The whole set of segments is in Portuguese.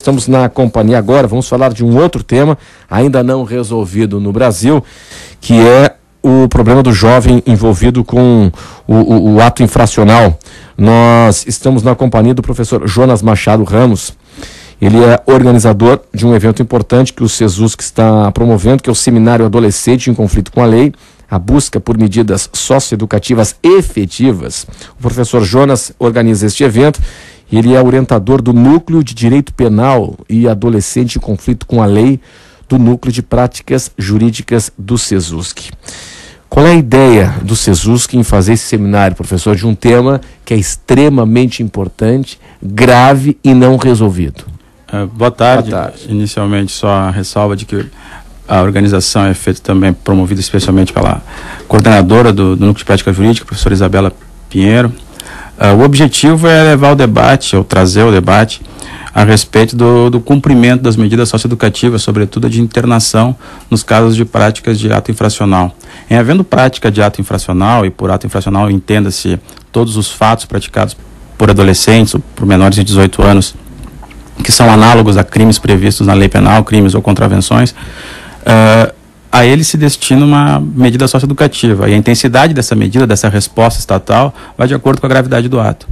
estamos na companhia agora, vamos falar de um outro tema ainda não resolvido no Brasil, que é o problema do jovem envolvido com o ato infracional. Nós estamos na companhia do professor Jonas Machado Ramos. Ele é organizador de um evento importante que o SESUSC está promovendo, que é o Seminário Adolescente em Conflito com a Lei, a busca por medidas socioeducativas efetivas. O professor Jonas organiza este evento e ele é orientador do Núcleo de Direito Penal e Adolescente em Conflito com a Lei do Núcleo de Práticas Jurídicas do SESUSC. Qual é a ideia do SESUSC em fazer esse seminário, professor, de um tema que é extremamente importante, grave e não resolvido? Boa tarde. Inicialmente, só a ressalva de que a organização é feita também, promovida especialmente pela coordenadora do Núcleo de Prática Jurídica, a professora Isabela Pinheiro. O objetivo é levar o debate, ou trazer o debate, a respeito do cumprimento das medidas socioeducativas, sobretudo de internação, nos casos de práticas de ato infracional. Em havendo prática de ato infracional, e por ato infracional entenda-se todos os fatos praticados por adolescentes ou por menores de 18 anos, que são análogos a crimes previstos na lei penal, crimes ou contravenções, a ele se destina uma medida socioeducativa, e a intensidade dessa medida, dessa resposta estatal, vai de acordo com a gravidade do ato.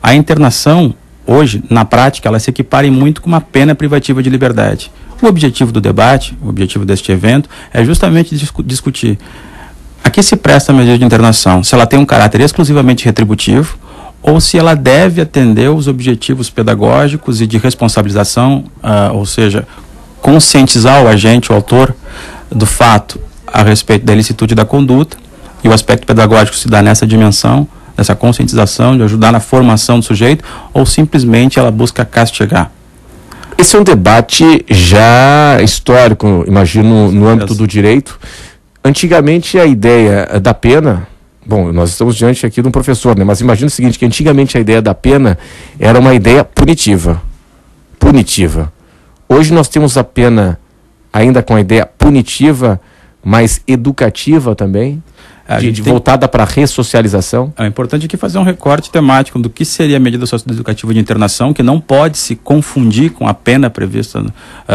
A internação, hoje, na prática, ela se equipara muito com uma pena privativa de liberdade. O objetivo do debate, o objetivo deste evento, é justamente discutir a que se presta a medida de internação, se ela tem um caráter exclusivamente retributivo, ou se ela deve atender os objetivos pedagógicos e de responsabilização, ou seja, conscientizar o agente, o autor do fato a respeito da ilicitude da conduta, e o aspecto pedagógico se dá nessa dimensão, nessa conscientização, de ajudar na formação do sujeito, ou simplesmente ela busca castigar. Esse é um debate já histórico, imagino, no âmbito do direito. Antigamente a ideia da pena, bom, nós estamos diante aqui de um professor, né? Mas imagina o seguinte, que antigamente a ideia da pena era uma ideia punitiva. Hoje nós temos a pena ainda com a ideia punitiva, mas educativa também, voltada para a ressocialização. É importante aqui fazer um recorte temático do que seria a medida socioeducativa de internação, que não pode se confundir com a pena prevista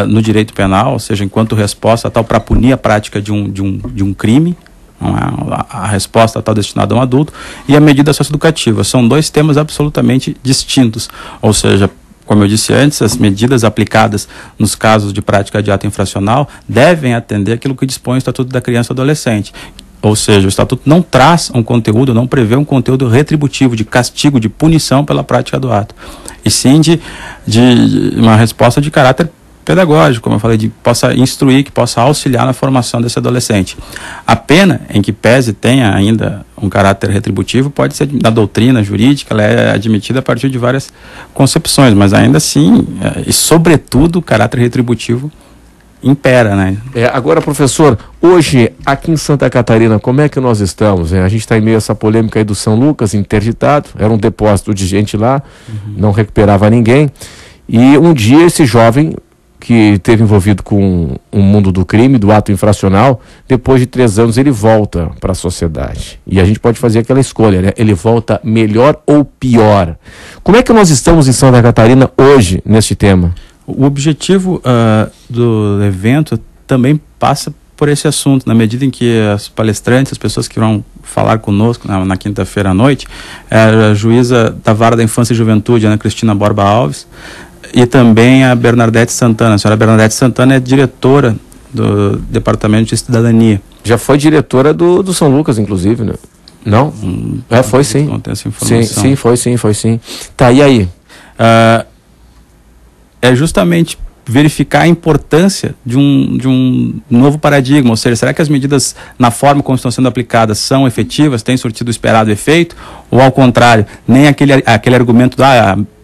no direito penal, ou seja, enquanto resposta tal para punir a prática de um crime. Não é? A resposta está destinada a um adulto, e a medida socioeducativa. São dois temas absolutamente distintos, ou seja, como eu disse antes, as medidas aplicadas nos casos de prática de ato infracional devem atender aquilo que dispõe o Estatuto da Criança e do Adolescente. Ou seja, o Estatuto não traz um conteúdo, não prevê um conteúdo retributivo, de castigo, de punição pela prática do ato. E sim de uma resposta de caráter pedagógico, como eu falei, que possa instruir, que possa auxiliar na formação desse adolescente. A pena, em que pese tenha ainda um caráter retributivo, pode ser na doutrina jurídica, ela é admitida a partir de várias concepções, mas ainda assim, e sobretudo, o caráter retributivo impera, né? Agora, professor, hoje, aqui em Santa Catarina, como é que nós estamos? A gente está em meio a essa polêmica aí do São Lucas, interditado, era um depósito de gente lá, não recuperava ninguém, e um dia esse jovem que esteve envolvido com o mundo do crime, do ato infracional, depois de 3 anos ele volta para a sociedade. E a gente pode fazer aquela escolha, né? Ele volta melhor ou pior? Como é que nós estamos em Santa Catarina hoje neste tema? O objetivo do evento também passa por esse assunto, na medida em que as palestrantes, as pessoas que vão falar conosco na quinta-feira à noite, a juíza da Vara da Infância e Juventude, Ana Cristina Borba Alves, e também a Bernadette Santana. A senhora Bernadette Santana é diretora do Departamento de Cidadania. Já foi diretora do São Lucas, inclusive, né? Não? Foi sim. Não tem essa informação. Sim, foi sim. Tá, e aí? É justamente verificar a importância de um novo paradigma, ou seja, será que as medidas na forma como estão sendo aplicadas são efetivas, têm surtido o esperado efeito, ou ao contrário, nem aquele argumento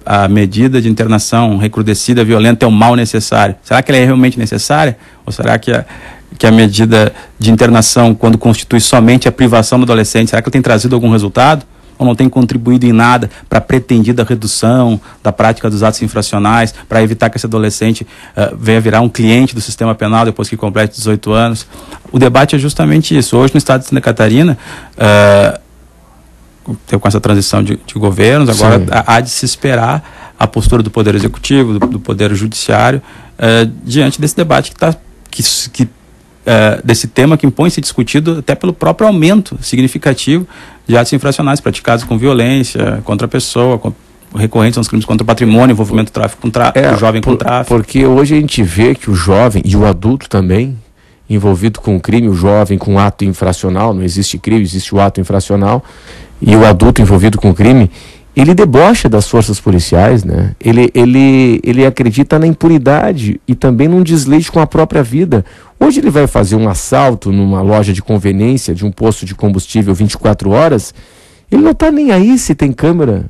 a medida de internação recrudescida, violenta é o mal necessário. Será que ela é realmente necessária? Ou será que a medida de internação, quando constitui somente a privação do adolescente, será que ela tem trazido algum resultado? Ou não tem contribuído em nada para a pretendida redução da prática dos atos infracionais, para evitar que esse adolescente venha virar um cliente do sistema penal depois que complete 18 anos? O debate é justamente isso. Hoje, no estado de Santa Catarina, com essa transição de governos, agora há de se esperar a postura do Poder Executivo, do Poder Judiciário, diante desse debate desse tema que impõe ser discutido até pelo próprio aumento significativo de atos infracionais praticados com violência contra a pessoa, recorrentes aos crimes contra o patrimônio, envolvimento do tráfico com jovem com tráfico. Porque hoje a gente vê que o jovem e o adulto também, envolvido com o crime, o jovem com ato infracional, não existe crime, existe o ato infracional, e o adulto envolvido com o crime, ele debocha das forças policiais, né? Ele acredita na impunidade e também num desleixo com a própria vida. Hoje ele vai fazer um assalto numa loja de conveniência, de um posto de combustível 24 horas, ele não está nem aí se tem câmera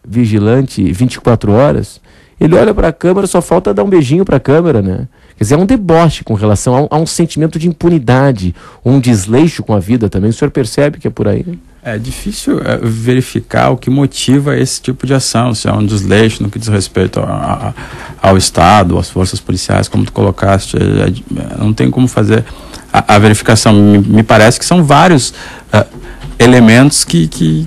vigilante 24 horas. Ele olha para a câmera, só falta dar um beijinho para a câmera, né? Quer dizer, é um deboche com relação a um sentimento de impunidade, um desleixo com a vida também. O senhor percebe que é por aí, né? É difícil verificar o que motiva esse tipo de ação, se é um desleixo no que diz respeito ao Estado, às forças policiais, como tu colocaste. Não tem como fazer a verificação. Me parece que são vários elementos que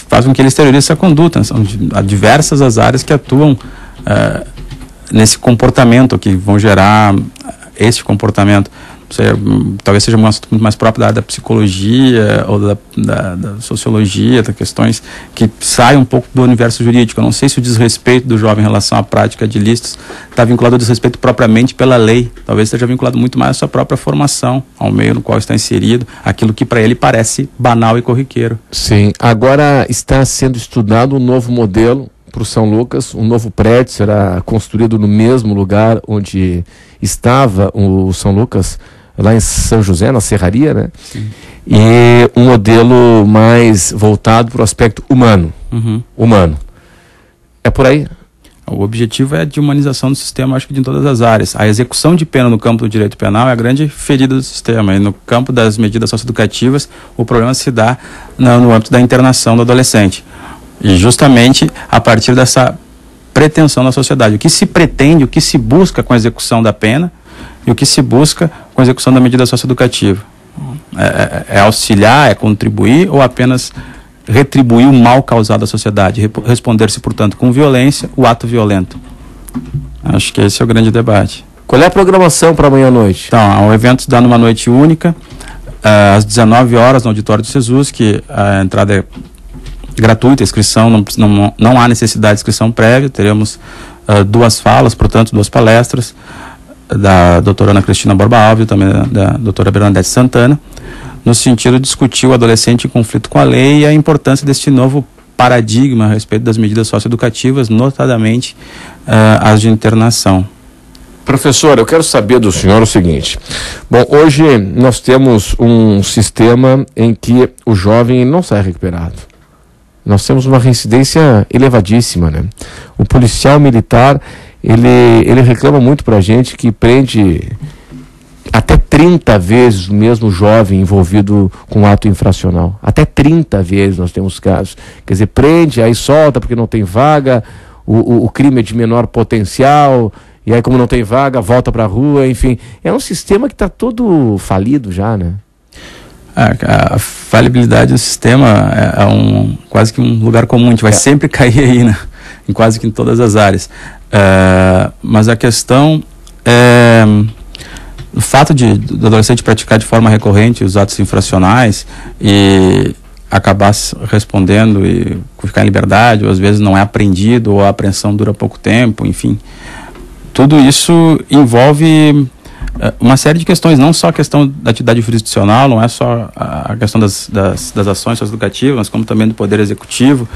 fazem com que ele exteriorize essa conduta. São diversas as áreas que atuam nesse comportamento, que vão gerar esse comportamento. Talvez seja um assunto muito mais próprio da área da psicologia ou da sociologia, das questões que saem um pouco do universo jurídico. Eu não sei se o desrespeito do jovem em relação à prática de ilícitos está vinculado ao desrespeito propriamente pela lei. Talvez esteja vinculado muito mais à sua própria formação, ao meio no qual está inserido, aquilo que para ele parece banal e corriqueiro. Sim, agora está sendo estudado um novo modelo para o São Lucas, um novo prédio será construído no mesmo lugar onde estava o São Lucas, lá em São José, na Serraria, né? Sim. E um modelo mais voltado para o aspecto humano. Humano. É por aí? O objetivo é de humanização do sistema, acho que de todas as áreas. A execução de pena no campo do direito penal é a grande ferida do sistema. E no campo das medidas socioeducativas, o problema se dá no âmbito da internação do adolescente. E justamente a partir dessa pretensão da sociedade. O que se pretende, o que se busca com a execução da pena e o que se busca com a execução da medida socioeducativa. É auxiliar, é contribuir ou apenas retribuir o mal causado à sociedade? Responder-se, portanto, com violência, o ato violento. Acho que esse é o grande debate. Qual é a programação para amanhã à noite? Então, o evento se dá numa noite única, às 19 horas no auditório do SESUS, que a entrada é gratuita, a inscrição, não há necessidade de inscrição prévia. Teremos 2 falas, portanto, 2 palestras, da doutora Ana Cristina Borba Alves e também da doutora Bernadette Santana, no sentido de discutir o adolescente em conflito com a lei e a importância deste novo paradigma a respeito das medidas socioeducativas, notadamente as de internação. Professor, eu quero saber do senhor o seguinte. Bom, hoje nós temos um sistema em que o jovem não sai recuperado. Nós temos uma reincidência elevadíssima, né? O policial militar, ele reclama muito pra gente que prende até 30 vezes o mesmo jovem envolvido com ato infracional. Até 30 vezes nós temos casos. Quer dizer, prende, aí solta porque não tem vaga, o crime é de menor potencial, e aí como não tem vaga, volta pra rua, enfim. É um sistema que está todo falido já, né? A falibilidade do sistema é quase que um lugar comum, a gente vai sempre cair aí, né? Em quase que em todas as áreas. Mas a questão é o fato do adolescente praticar de forma recorrente os atos infracionais e acabar respondendo e ficar em liberdade, ou às vezes não é apreendido, ou a apreensão dura pouco tempo, enfim. Tudo isso envolve uma série de questões, não só a questão da atividade jurisdicional, não é só a questão das ações socioeducativas, mas como também do poder executivo.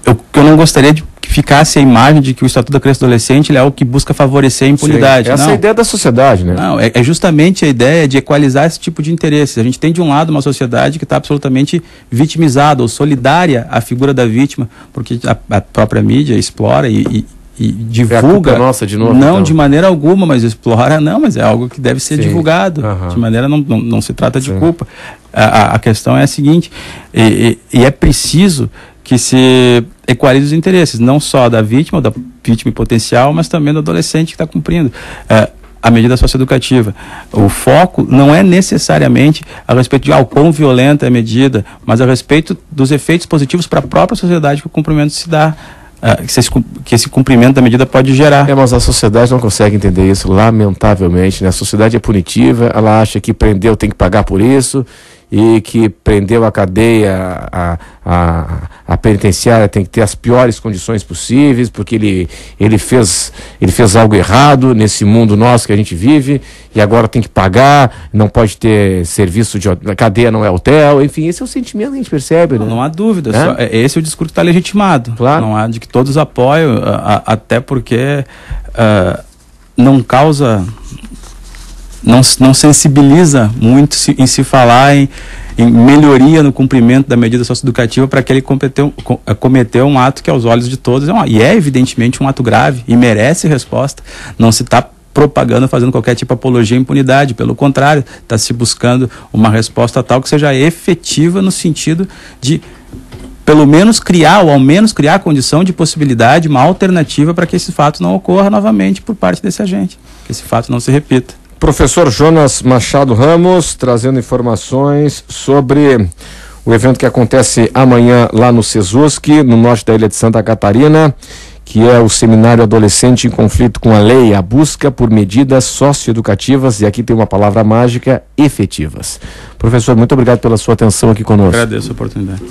Eu não gostaria de que ficasse a imagem de que o Estatuto da Criança e do Adolescente é algo que busca favorecer a impunidade. Sim, essa é a ideia da sociedade, né? Não, é justamente a ideia de equalizar esse tipo de interesses. A gente tem de um lado uma sociedade que está absolutamente vitimizada ou solidária à figura da vítima, porque a própria mídia explora e divulga, nossa, de novo, não então. De maneira alguma, mas explora, não, mas é algo que deve ser divulgado, de maneira, não se trata de culpa. A questão é a seguinte, e é preciso que se equalize os interesses, não só da vítima, ou da vítima potencial, mas também do adolescente que está cumprindo. a medida socioeducativa. O foco não é necessariamente a respeito de o quão violenta é a medida, mas a respeito dos efeitos positivos para a própria sociedade que o cumprimento se dá, que esse cumprimento da medida pode gerar. Mas a sociedade não consegue entender isso, lamentavelmente, né? A sociedade é punitiva, ela acha que prendeu tem que pagar por isso, e que prendeu a cadeia, a penitenciária tem que ter as piores condições possíveis, porque ele fez algo errado nesse mundo nosso que a gente vive, e agora tem que pagar, não pode ter serviço de cadeia, não é hotel, enfim, esse é o sentimento que a gente percebe, né? Não há dúvida, esse é o discurso que está legitimado, claro. Não há de que todos apoiam, até porque não causa... Não sensibiliza muito em se falar em melhoria no cumprimento da medida socioeducativa para que ele cometeu um ato que aos olhos de todos é evidentemente um ato grave e merece resposta. Não se está propagando, fazendo qualquer tipo de apologia à impunidade, pelo contrário, está se buscando uma resposta tal que seja efetiva no sentido de pelo menos criar, ou ao menos criar a condição de possibilidade, uma alternativa para que esse fato não ocorra novamente por parte desse agente, que esse fato não se repita. Professor Jonas Machado Ramos, trazendo informações sobre o evento que acontece amanhã lá no Sesusc, no norte da ilha de Santa Catarina, que é o Seminário Adolescente em Conflito com a Lei, a busca por medidas socioeducativas, e aqui tem uma palavra mágica, efetivas. Professor, muito obrigado pela sua atenção aqui conosco. Agradeço a oportunidade.